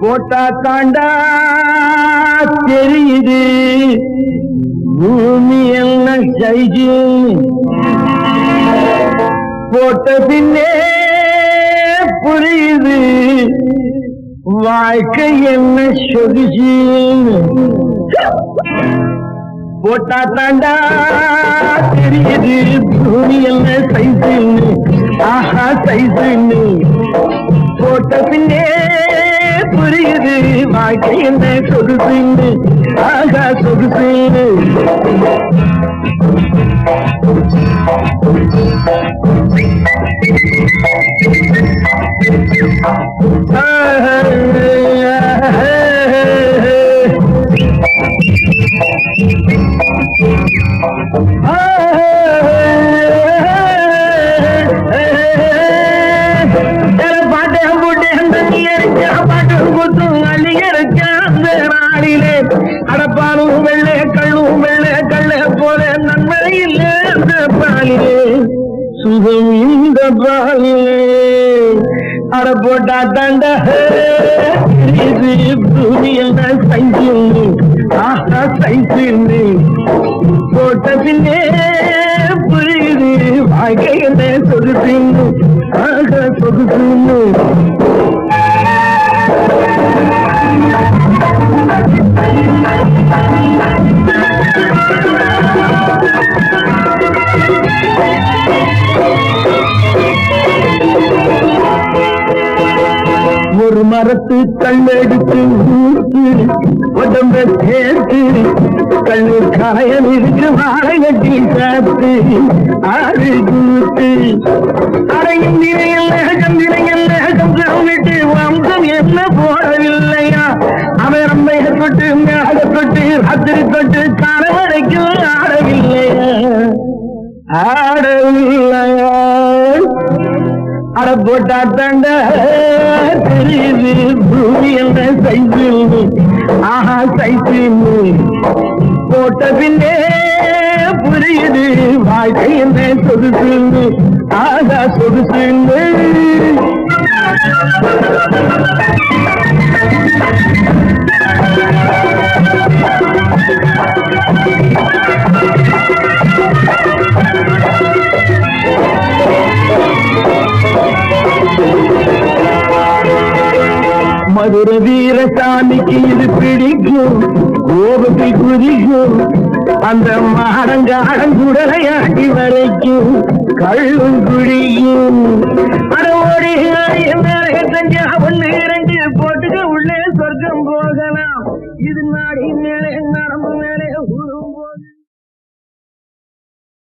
போட்டா தாண்டா தெரியுது பூமி என்ன சைஜு போட்ட பின்னே புரியுது வாழ்க்கை என்ன சொகுசு போட்டா தாண்டா தெரியுது பூமி என்ன சைசுன்னு ஆஹா சைசுன்னு போட்ட பின்னே புரியுது வாழ்க்கை என்ன சொகுசுன்னு ஆகா சொகுசுன்னு அடப்பாலும் வெள்ளை கள்ளும் வெள்ளை கள்ள போல நன்மை இல்லை அந்த பாலிலே சுகம் இந்த பாலிலே அட போட்டா தண்ட இது பூமியில் சைசு ஆஹா சைசு போட்ட பின்னே புரியுது வாழ்க்கை என்ன சொகுசுன்னு ஆக சொகுசுன்னு ஒரு மரத்து கல்லெடுத்து ஊத்து உடம்ப சேர்த்து கல்லு காயம் இருக்கு வாழை கட்டி சாத்து ஆறு கூத்து அடையும் நிறையல்ல கந்திரையல்ல கம்சம் விட்டு வம்சம் என்ன போடவில்லையா அவன் ரம்பைய தொட்டு மேக தொட்டு ராத்திரி தொட்டு கால வரைக்கும் ஆடவில்லையா ஆடவில்லையா அட போட்டா தாண்ட தெரியுது பூமி என்ன சைசு ஆஹா சைசு போட்ட பின்னே புரியுது வாழ்க்கை என்ன சொகுசுன்னு ஆகா சொகுசுன்னு மதுர வீரசாமிக்கு இது பிடிக்கும் கோபத்தில் குதிக்கும் அந்த மாடங்காடங்குடலையாட்டி வரைக்கும் கள்ளும் குடியும் அட ஓடி செஞ்சா ஒண்ணு இரண்டு போட்டுக்க உள்ளே சொர்க்கம் போகலாம் இது நாடி மேலே நரம்பு மேலே